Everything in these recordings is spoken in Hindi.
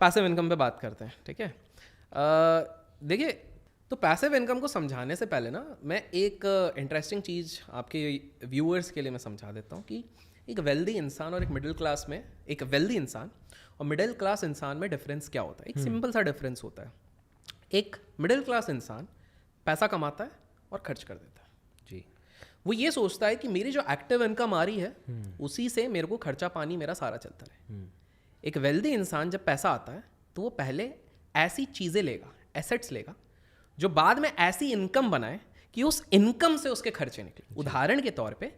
पैसिव इनकम पे बात करते हैं, ठीक है। देखिए, तो पैसिव इनकम को समझाने से पहले ना मैं एक इंटरेस्टिंग चीज़ आपके व्यूअर्स के लिए मैं समझा देता हूँ कि एक वेल्दी इंसान और एक मिडिल क्लास में, एक वेल्दी इंसान और मिडिल क्लास इंसान में डिफरेंस क्या होता है। एक सिंपल सा डिफरेंस होता है। एक मिडिल क्लास इंसान पैसा कमाता है और खर्च कर देता है जी। वो ये सोचता है कि मेरी जो एक्टिव इनकम आ रही है उसी से मेरे को खर्चा पानी मेरा सारा चलता रहे। एक वेल्दी इंसान जब पैसा आता है तो वो पहले ऐसी चीज़ें लेगा, एसेट्स लेगा, जो बाद में ऐसी इनकम बनाए कि उस इनकम से उसके खर्चे निकले। उदाहरण के तौर पे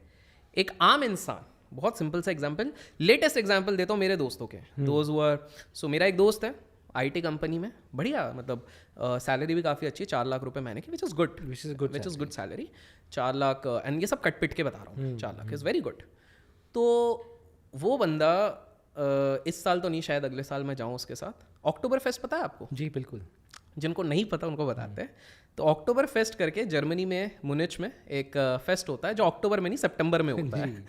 एक आम इंसान, बहुत सिंपल सा एग्जांपल, लेटेस्ट एग्जांपल देता हूँ मेरे दोस्तों के। सो मेरा एक दोस्त है आईटी कंपनी में, बढ़िया, मतलब सैलरी भी काफ़ी अच्छी है, 4 लाख रुपए महीने की, which is good salary. 4 lakh, and ये सब कट पिट के बता रहा हूँ, 4 लाख इज़ वेरी गुड। तो वो बंदा इस साल तो नहीं, शायद अगले साल मैं जाऊँ उसके साथ। अक्टूबर फेस्ट पता है आपको? जी बिल्कुल। जिनको नहीं पता उनको बताते हैं। तो अक्टूबर फेस्ट करके जर्मनी में मुनिच में एक फेस्ट होता है जो अक्टूबर में नहीं सितंबर में होता है।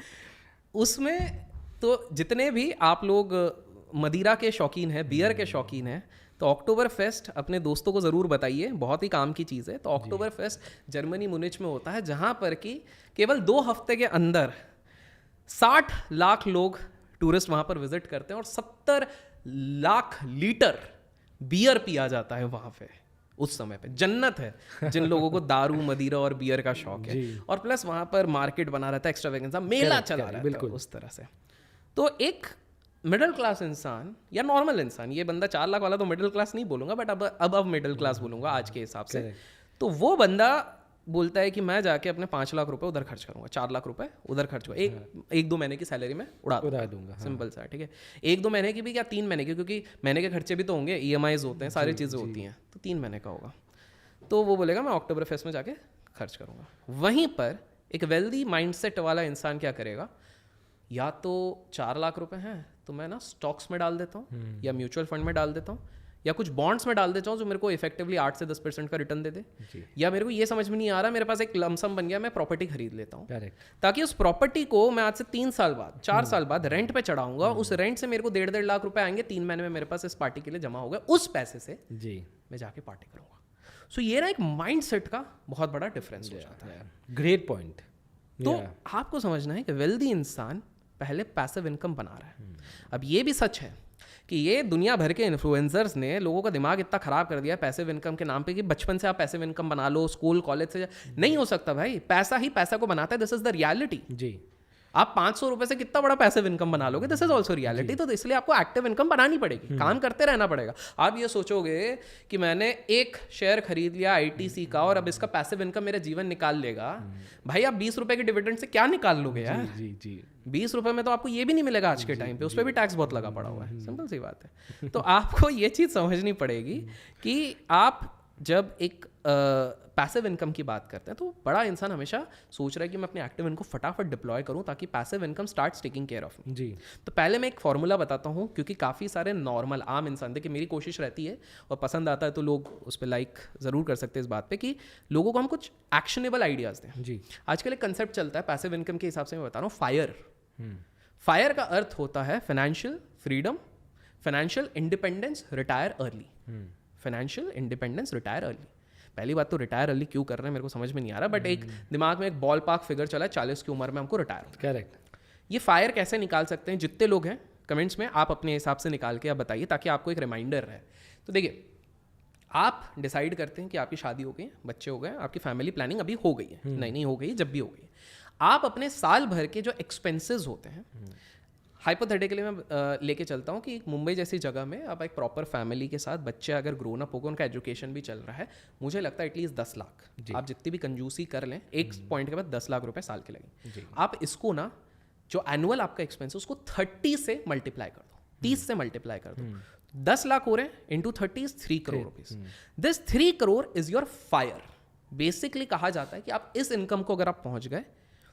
उसमें तो जितने भी आप लोग मदिरा के शौकीन हैं, बियर के शौकीन हैं, तो अक्टूबर फेस्ट अपने दोस्तों को ज़रूर बताइए, बहुत ही काम की चीज़ है। तो अक्टूबर फेस्ट जर्मनी मुनिच में होता है, जहाँ पर कि केवल 2 हफ्ते के अंदर 60 लाख लोग टूरिस्ट वहाँ पर विजिट करते हैं और 70 लाख लीटर बियर पिया जाता है वहाँ पे। उस समय पे जन्नत है जिन लोगों को दारू, मदिरा और बियर का शौक है। और प्लस वहाँ पर मार्केट बना रहता है, एक्स्ट्रावेगेंसा, मेला चला रहता है उस तरह से। तो एक मिडिल क्लास इंसान या नॉर्मल इंसान, ये बंदा 4 लाख वाला तो मिडिल क्लास नहीं बोलूँगा, बट अब मिडिल क्लास बोलूँगा आज के हिसाब से। तो वो बंदा बोलता है कि मैं जाके अपने 5 लाख रुपए उधर खर्च करूंगा, 4 लाख रुपए उधर खर्च करूँगा, एक 2 महीने की सैलरी में उड़ा दूंगा। सिंपल सा, ठीक है। 1-2 महीने की भी क्या 3 महीने की, क्योंकि महीने के खर्चे भी तो होंगे, EMIs होते हैं, सारी चीज़ें होती हैं, तो 3 महीने का होगा। तो वो बोलेगा मैं अक्टूबर फेस्ट में जाके खर्च करूँगा। वहीं पर एक वेल्दी माइंडसेट वाला इंसान क्या करेगा, या तो 4 लाख रुपए हैं तो मैं ना स्टॉक्स में डाल देता हूँ या म्यूचुअल फंड में डाल देता हूँ या कुछ बॉन्ड्स में डाल देता हूँ जो मेरे को इफेक्टिवली 8 से 10% का रिटर्न दे दे। या मेरे को ये समझ में नहीं आ रहा, मेरे पास एक लमसम बन गया, मैं प्रॉपर्टी खरीद लेता हूँ, ताकि उस प्रॉपर्टी को मैं आज से 3 साल बाद, 4 साल बाद रेंट पे चढ़ाऊंगा। उस रेंट से मेरे को 1.5 लाख रुपए आएंगे, 3 महीने में मेरे पास इस पार्टी के लिए जमा हो गया, उस पैसे से मैं जाके पार्टी करूंगा। सो ये ना एक माइंड सेट का बहुत बड़ा डिफरेंस हो जाता है। Great point. तो आपको समझना है कि वेल्दी इंसान पहले पैसिव इनकम बना रहा है। अब ये भी सच है कि ये दुनिया भर के इन्फ्लुएंसर्स ने लोगों का दिमाग इतना खराब कर दिया पैसिव इनकम के नाम पे कि बचपन से आप पैसिव इनकम बना लो, स्कूल कॉलेज से। नहीं हो सकता भाई, पैसा ही पैसा को बनाता है, दिस इज द रियलिटी। जी, आप 500 रुपए से कितना बड़ा पैसिव इनकम बना लोगे, दिस इज ऑल्सो रियलिटी। तो इसलिए आपको एक्टिव इनकम बनानी पड़ेगी, काम करते रहना पड़ेगा। आप ये सोचोगे कि मैंने एक शेयर खरीद लिया ITC का और अब इसका पैसिव इनकम मेरा जीवन निकाल लेगा, भाई आप 20 रुपए के डिविडेंड से क्या निकाल लोगे यार। जी 20 रुपए में तो आपको ये भी नहीं मिलेगा आज के टाइम पे, उस पर भी टैक्स बहुत लगा पड़ा हुआ है। सिंपल सी बात है। तो आपको ये चीज़ समझनी पड़ेगी कि आप जब एक पैसिव इनकम की बात करते हैं तो बड़ा इंसान हमेशा सोच रहा है कि मैं अपने एक्टिव इनकम को फटाफट डिप्लॉय करूं ताकि passive income start taking care of me. जी। तो पहले मैं एक फॉर्मूला बताता हूं, क्योंकि काफ़ी सारे नॉर्मल आम इंसान, देखिए मेरी कोशिश रहती है और पसंद आता है तो लोग उस पर लाइक ज़रूर कर सकते हैं इस बात पे कि लोगों को हम कुछ एक्शनेबल आइडियाज़ दें। जी। आजकल एक कंसेप्ट चलता है पैसिव इनकम के हिसाब से, मैं बता रहा हूँ, फायर। फायर का अर्थ होता है financial freedom, financial independence, retire early. Financial independence, retire early. पहली बात तो रिटायर अर्ली क्यों कर रहे हैं मेरे को समझ में नहीं आ रहा, बट एक दिमाग में एक बॉल पार्क फिगर चला है, 40 की उम्र में हमको रिटायर। करेक्ट। ये फायर कैसे निकाल सकते हैं? जितने लोग हैं कमेंट्स में आप अपने हिसाब से निकाल के आप बताइए, ताकि आपको एक रिमाइंडर रहे। तो देखिए, आप डिसाइड करते हैं कि आपकी शादी हो गई, बच्चे हो गए, आपकी फैमिली प्लानिंग अभी हो गई है, नहीं हो गई, जब भी हो गई, आप अपने साल भर के जो एक्सपेंसेस होते हैं, हाइपोथेटिकली मैं लेके चलता हूँ कि मुंबई जैसी जगह में आप एक प्रॉपर फैमिली के साथ, बच्चे अगर ग्रोन अप हो गए, उनका एजुकेशन भी चल रहा है, मुझे लगता है एटलीस्ट 10 लाख आप जितनी भी कंजूसी कर लें, एक पॉइंट के बाद 10 लाख रुपए साल के लगेंगे। आप इसको ना, जो एनुअल आपका एक्सपेंस है उसको 30 से मल्टीप्लाई कर दो, 30 से मल्टीप्लाई कर दो, 10 लाख हो रहे हैं into 30 is 3 crore rupees. This 3 crore is your fire. Basically कहा जाता है कि आप इस इनकम को अगर आप पहुंच गए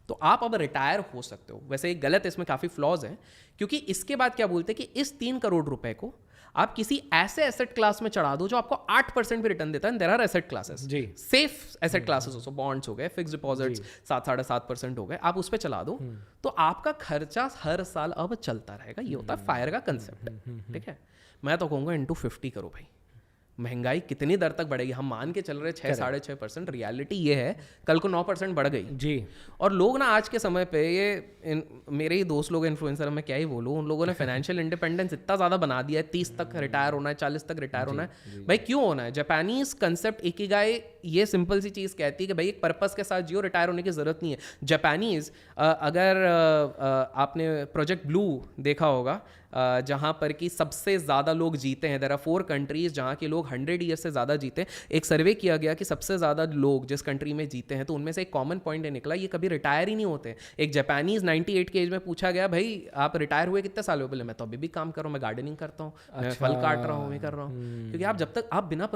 तो आप अब रिटायर हो सकते हो। वैसे एक गलत, इसमें काफ़ी फ्लॉज हैं, क्योंकि इसके बाद क्या बोलते हैं कि इस 3 करोड़ रुपए को आप किसी ऐसे एसेट क्लास में चढ़ा दो जो आपको 8% भी रिटर्न देता है। देयर आर एसेट क्लासेस, जी, सेफ एसेट क्लासेस हो, बॉन्ड्स हो गए, फिक्स डिपॉजिट्स 7-7.5% हो गए, आप उस पर चला दो तो आपका खर्चा हर साल अब चलता रहेगा। ये होता है फायर का कंसेप्ट, ठीक है। मैं तो कहूँगा into 50 करो भाई। महंगाई कितनी दर तक बढ़ेगी? हम मान के चल रहे 6-6.5%, रियलिटी ये है कल को 9% बढ़ गई जी। और लोग ना आज के समय पे मेरे ही दोस्त लोग इन्फ्लुएंसर, मैं क्या ही बोलूँ, उन लोगों ने फाइनेंशियल इंडिपेंडेंस इतना ज़्यादा बना दिया है, 30 तक रिटायर होना है, 40 तक रिटायर होना है। भाई क्यों होना है? जापानीज कंसेप्ट इकिगाई ये सिंपल सी चीज़ कहती है कि भाई एक पर्पस के साथ जियो, रिटायर होने की ज़रूरत नहीं है। जापानीज अगर आपने प्रोजेक्ट ब्लू देखा होगा जहाँ पर कि सबसे ज़्यादा लोग जीते हैं, देयर आर 4 कंट्रीज जहाँ के लोग 100 ईयर से ज़्यादा जीते हैं। एक सर्वे किया गया कि सबसे ज़्यादा लोग जिस कंट्री में जीते हैं तो उनमें से एक कॉमन पॉइंट ये निकला, ये कभी रिटायर ही नहीं होते। एक जापानीज 98 के एज में पूछा गया, भाई आप रिटायर हुए कितने साल हो? बोले मैं तो अभी भी काम कर रहा हूँ, मैं गार्डनिंग करता हूँ, मैं फल काट रहा हूँ, मैं कर रहा हूँ। क्योंकि आप जब तक आप बिना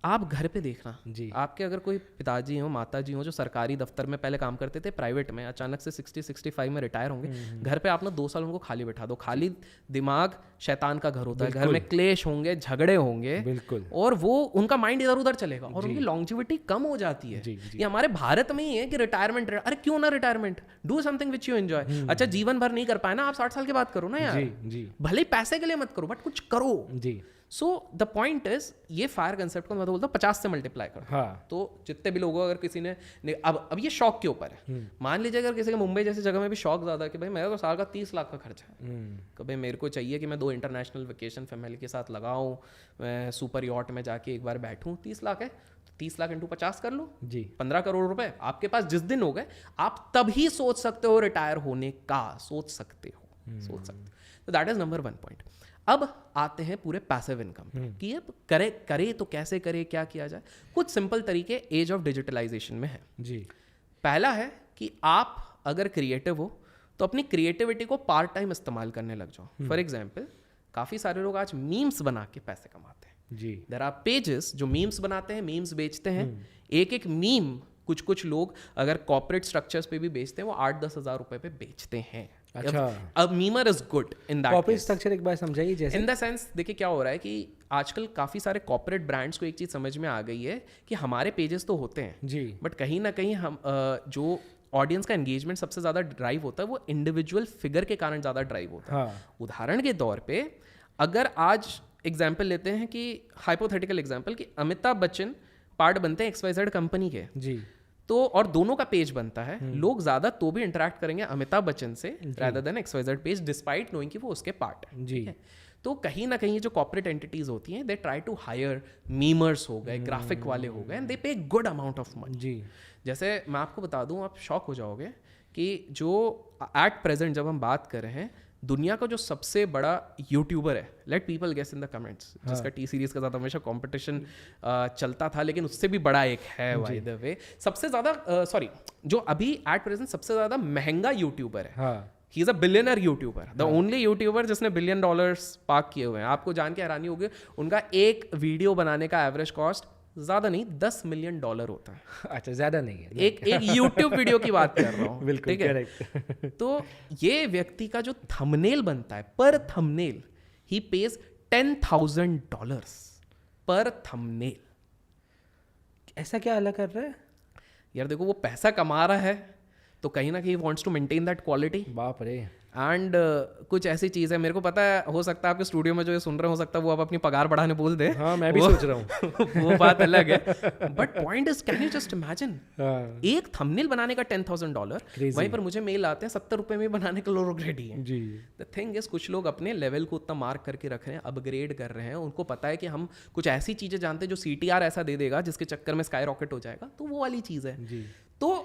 आप घर पे देखना जी, आपके अगर कोई पिताजी हो, माता जी हो जो सरकारी दफ्तर में पहले काम करते थे, प्राइवेट में अचानक से 60-65 में रिटायर होंगे, घर पे आप ना 2 साल उनको खाली बैठा दो। खाली दिमाग शैतान का घर होता है, घर में क्लेश होंगे, झगड़े होंगे, बिल्कुल, और वो उनका माइंड इधर उधर चलेगा और उनकी लॉन्जिविटी कम हो जाती है। ये हमारे भारत में ही है कि रिटायरमेंट, अरे क्यों ना retirement, do something which you enjoy. अच्छा जीवन भर नहीं कर पाए ना, आप 60 साल की बात करो ना यार, भले ही पैसे के लिए मत करो बट कुछ करो जी। सो द पॉइंट इज, ये फायर कंसेप्ट को मैं तो बोलता हूँ 50 से मल्टीप्लाई करो। हाँ। तो जितने भी लोगों, अगर किसी ने अब ये शौक के ऊपर है, मान लीजिए अगर किसी के मुंबई जैसी जगह में भी शौक ज़्यादा है कि भाई मेरा तो साल का 30 लाख का खर्चा है, कि भाई मेरे को चाहिए कि मैं 2 इंटरनेशनल वेकेशन फैमिली के साथ लगाऊँ, मैं सुपर यॉट में जाके एक बार बैठूँ, 30 लाख है, 30 लाख इंटू 50 कर लो जी, 15 करोड़ रुपए आपके पास जिस दिन हो गए, आप तभी सोच सकते हो रिटायर होने का, सोच सकते हो। तो दैट इज नंबर 1 पॉइंट। अब आते हैं पूरे पैसिव इनकम कि अब करे तो कैसे करे, क्या किया जाए। कुछ सिंपल तरीके एज ऑफ डिजिटलाइजेशन में है जी। पहला है कि आप अगर क्रिएटिव हो तो अपनी क्रिएटिविटी को पार्ट टाइम इस्तेमाल करने लग जाओ। फॉर एग्जाम्पल, काफ़ी सारे लोग आज मीम्स बना के पैसे कमाते हैं जी। देयर आर पेजेस जो मीम्स बनाते हैं, मीम्स बेचते हैं। एक मीम कुछ लोग अगर कॉर्पोरेट स्ट्रक्चर्स पे भी बेचते हैं, वो 8-10 हज़ार रुपए पे बेचते हैं। अच्छा, अब memer is good in that corporate structure एक बार समझाइए। जैसे इन द सेंस, देखिए क्या हो रहा है कि आजकल काफ़ी सारे कॉर्पोरेट ब्रांड्स को एक चीज़ समझ में आ गई है कि हमारे पेजेस तो होते हैं जी, बट कहीं ना कहीं हम जो ऑडियंस का एंगेजमेंट सबसे ज़्यादा ड्राइव होता है वो इंडिविजुअल फिगर के कारण ज़्यादा ड्राइव होता है। हाँ। उदाहरण के तौर पे अगर आज एग्जाम्पल लेते हैं कि हाइपोथेटिकल एग्जाम्पल कि अमिताभ बच्चन पार्ट बनते हैं XYZ कंपनी के जी, तो और दोनों का पेज बनता है, लोग ज्यादा तो भी इंटरेक्ट करेंगे अमिताभ बच्चन से rather than XYZ page, despite knowing कि वो उसके पार्ट है जी। तो कहीं ना कहीं जो कॉर्पोरेट एंटिटीज होती हैं, they try to hire memers हो गए, ग्राफिक वाले हो गए, and they pay good amount of money जी। जैसे मैं आपको बता दूं, आप शॉक हो जाओगे कि जो एट प्रेजेंट जब हम बात कर रहे हैं, दुनिया का जो सबसे बड़ा यूट्यूबर है, let people guess in the comments, जिसका टी सीरीज के साथ हमेशा कंपटीशन चलता था, लेकिन उससे भी बड़ा एक है बाय द वे, सबसे ज़्यादा जो अभी एट प्रेजेंट सबसे ज़्यादा महंगा यूट्यूबर है। He is a billionaire YouTuber, the only YouTuber जिसने $1 बिलियन पार्क किए हुए हैं। आपको जान के हैरानी होगी, उनका एक वीडियो बनाने का एवरेज कॉस्ट ज़्यादा नहीं $10 मिलियन होता है। अच्छा, ज़्यादा नहीं है, एक YouTube वीडियो की बात कर रहा हूँ, बिल्कुल करेक्ट। तो ये व्यक्ति का जो थंबनेल बनता है, पर थंबनेल ही पेज $10,000 पर थंबनेल। ऐसा क्या अलग कर रहा है यार? देखो, वो पैसा कमा रहा है तो कहीं ना कहीं wants to maintain that quality. बाप रे। एंड कुछ ऐसी चीज़ है, मेरे को पता है, हो सकता है आपके स्टूडियो में जो ये सुन रहे हो सकता है वो आप अपनी पगार बढ़ाने बोल दे। हाँ, मैं भी सोच रहा हूँ वो बात अलग है, but point is, can you just imagine एक थंबनेल बनाने का $10,000, वहीं पर मुझे मेल आते हैं 70 रुपए में बनाने के लोग रेडी हैं जी। द थिंग इज, कुछ लोग अपने लेवल को उतना मार्क करके रख रहे हैं, अपग्रेड कर रहे हैं, उनको पता है कि हम कुछ ऐसी चीज़ें जानते हैं जो CTR ऐसा दे देगा जिसके चक्कर में स्काई रॉकेट हो जाएगा, तो वो वाली चीज़ है जी। तो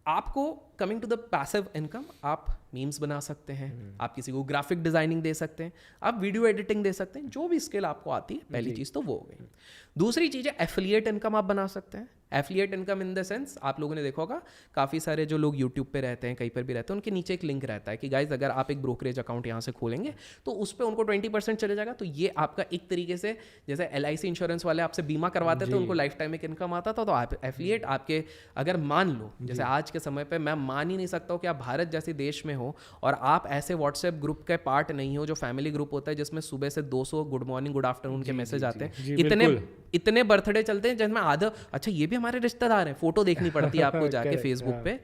आपको coming to the passive income, आप मीम्स बना सकते हैं, आप किसी को ग्राफिक डिजाइनिंग दे सकते हैं, आप वीडियो एडिटिंग दे सकते हैं, जो भी स्किल आपको आती है, पहली चीज़ तो वो हो गई। दूसरी चीज़ है एफिलिएट इनकम आप बना सकते हैं। Affiliate income in the sense, आप लोगों ने देखा होगा काफ़ी सारे जो लोग यूट्यूब पे रहते हैं, कहीं पर भी रहते हैं, उनके नीचे एक लिंक रहता है कि गाइज अगर आप एक ब्रोकरेज अकाउंट यहाँ से खोलेंगे तो उस पर उनको 20% चले जाएगा। तो ये आपका एक तरीके से, जैसे LIC इंश्योरेंस वाले आपसे बीमा करवाते थे, उनको लाइफ टाइम एक इनकम आता था, तो आप एफिलिएट आपके, अगर मान लो जैसे आज के समय पर मैं मान ही नहीं सकता हूँ कि आप भारत जैसे देश में हो और आप ऐसे व्हाट्सएप ग्रुप के पार्ट नहीं हो जो फैमिली ग्रुप होता है जिसमें सुबह से 200 गुड मॉर्निंग गुड आफ्टरनून के मैसेज आते हैं, इतने बर्थडे चलते हैं जिनमें आधा, अच्छा ये भी हमारे रिश्तेदार हैं, फोटो देखनी पड़ती है आपको जाके फेसबुक पे।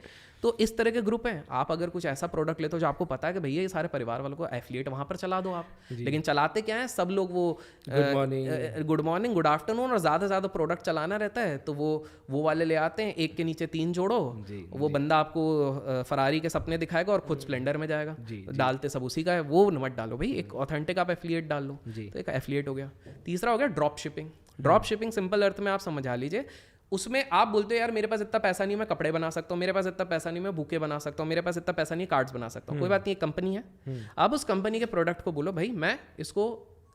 तो इस तरह के ग्रुप हैं। आप अगर कुछ ऐसा प्रोडक्ट लेते हो जो आपको पता है कि भैया ये सारे परिवार वालों को एफिलिएट वहाँ पर चला दो आप, लेकिन चलाते क्या है सब लोग, वो गुड मॉर्निंग गुड आफ्टरनून और ज़्यादा से ज़्यादा प्रोडक्ट चलाना रहता है, तो वो वाले ले आते हैं, एक के नीचे 3 जोड़ो, वो बंदा आपको फरारी के सपने दिखाएगा और खुद स्प्लेंडर में जाएगा, डालते सब उसी का है, वो मत डालो भाई, एक ऑथेंटिक आप एफिलिएट डाल लो, तो एक एफिलिएट हो गया। तीसरा हो गया drop shipping. Drop shipping simple अर्थ में आप समझा लीजिए, उसमें आप बोलते हो यार मेरे पास इतना पैसा नहीं, मैं कपड़े बना सकता हूँ, मेरे पास इतना पैसा नहीं, मैं बुके बना सकता हूँ, मेरे पास इतना पैसा नहीं, कार्ड्स बना सकता हूँ, कोई बात नहीं, एक कंपनी है, आप उस कंपनी के प्रोडक्ट को बोलो भाई मैं इसको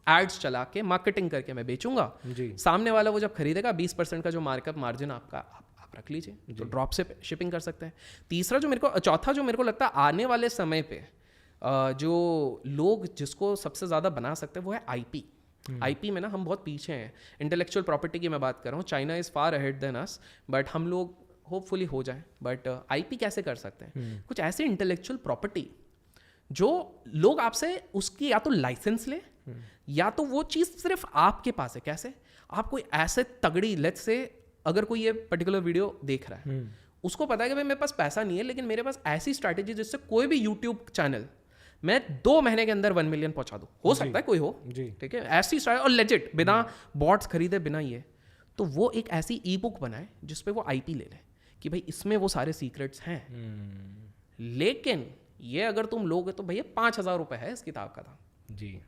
एड्स चला के मार्केटिंग करके मैं बेचूंगा, सामने वाला वो जब खरीदेगा 20% का जो मार्कअप मार्जिन आपका आप रख लीजिए, तो ड्रॉप से शिपिंग कर सकते हैं। चौथा जो मेरे को लगता है आने वाले समय पे जो लोग जिसको सबसे ज़्यादा बना सकते हैं वो है आईपी। आईपी में ना हम बहुत पीछे हैं, इंटेलेक्चुअल प्रॉपर्टी की मैं बात कर रहा हूँ, China is far ahead than us, but हम लोग होपफुली हो जाए। बट आईपी कैसे कर सकते हैं? कुछ ऐसे इंटेलेक्चुअल प्रॉपर्टी जो लोग आपसे उसकी या तो लाइसेंस ले या तो वो चीज़ सिर्फ आपके पास है। कैसे? आप कोई ऐसे तगड़ी, लेट्स से अगर कोई ये पर्टिकुलर वीडियो देख रहा है, उसको पता है कि भाई मेरे पास पैसा नहीं है, लेकिन मेरे पास ऐसी स्ट्रैटेजी जिससे कोई भी यूट्यूब चैनल मैं 2 महीने के अंदर 1 मिलियन पहुंचा दूं, हो सकता है कोई हो, ठीक है, ऐसी स्ट्रैटेजी और लेजिट, बिना बॉट्स खरीदे, बिना ये, तो वो एक ऐसी ई बुक बनाए जिसपे वो आईपी ले ले कि भाई इसमें वो सारे सीक्रेट्स हैं, लेकिन ये अगर तुम लोगे तो भैया 5,000 रुपये है इस किताब का दाम जी,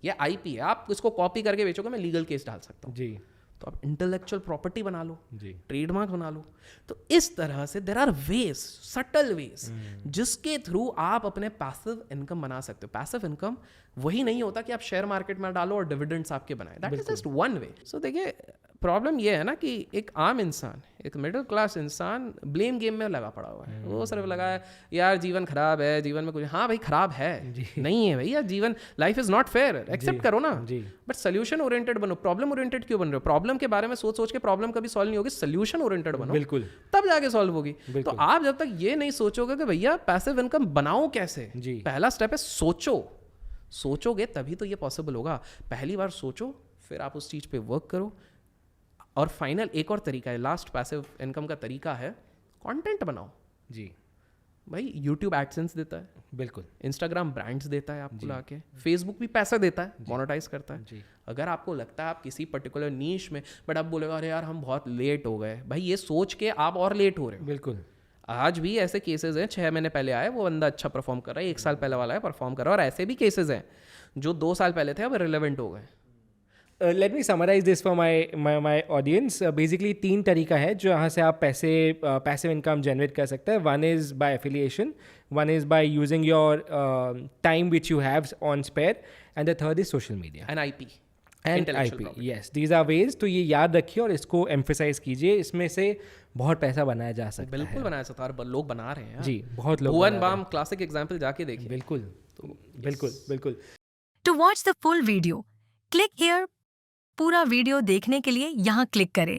ये आईपी है, आप इसको कॉपी करके बेचोगे मैं लीगल केस डाल सकता हूँ जी, तो आप इंटेलेक्चुअल प्रॉपर्टी बना लो, ट्रेडमार्क बना लो। तो इस तरह से there are ways, subtle ways, जिसके थ्रू आप अपने पैसिव इनकम बना सकते हो। पैसिव इनकम वही नहीं होता कि आप शेयर मार्केट में डालो और डिविडेंड्स आपके बनाए, that is just one way. So देखिए प्रॉब्लम ये है ना कि एक आम इंसान, एक मिडिल क्लास इंसान ब्लेम गेम में लगा पड़ा हुआ है, वो सिर्फ लगा है यार जीवन खराब है, जीवन में कुछ, हाँ भाई खराब है, नहीं है भैया, जीवन, life is not fair, accept करो ना, बट सोल्यूशन ओरिएंटेड बनो। प्रॉब्लम ओरिएंटेड क्यों बन रहे हो? प्रॉब्लम के बारे में सोच सोच के प्रॉब्लम कभी सॉल्व नहीं होगी, सोल्यूशन ओरिएंटेड बनो, बिल्कुल, तब जाके सॉल्व होगी। तो आप जब तक ये नहीं सोचोगे कि भैया पैसिव इनकम बनाओ कैसे, पहला स्टेप है सोचो, सोचोगे तभी तो ये पॉसिबल होगा। पहली बार सोचो, फिर आप उस चीज पे वर्क करो। और फाइनल एक और तरीका है, लास्ट पैसिव इनकम का तरीका है, कंटेंट बनाओ जी। भाई यूट्यूब एडसेंस देता है, बिल्कुल, इंस्टाग्राम ब्रांड्स देता है आपको लाके, फेसबुक भी पैसा देता है, मोनेटाइज करता है जी। अगर आपको लगता है आप किसी पर्टिकुलर नीश में, बट आप बोलेगा अरे यार हम बहुत लेट हो गए, भाई ये सोच के आप और लेट हो रहे हो। बिल्कुल, आज भी ऐसे केसेस हैं, 6 महीने पहले आए वो बंदा अच्छा परफॉर्म कर रहा है, 1 साल पहले वाला है परफॉर्म कर रहा है, और ऐसे भी केसेस हैं जो 2 साल पहले थे अब रिलेवेंट हो गए। Let me summarise this for my audience. Basically 3 तरीका है जो यहाँ से आप पैसिव इनकम जनरेट कर सकते हैं। One is by affiliation, one is by using your time which you have on spare, and the third is social media and IP. Yes, these are ways. तो ये याद रखिए और इसको एम्फेसाइज कीजिए, इसमें से बहुत पैसा बनाया जा सकता है। बिल्कुल बनाया सकता है, लोग बना रहे हैं जी, बहुत लोग। भुवन बाम क्लासिक एग्जाम्पल जाके देखिए। बिल्कुल, तो बिल्कुल। To watch the full video click here. पूरा वीडियो देखने के लिए यहाँ क्लिक करें।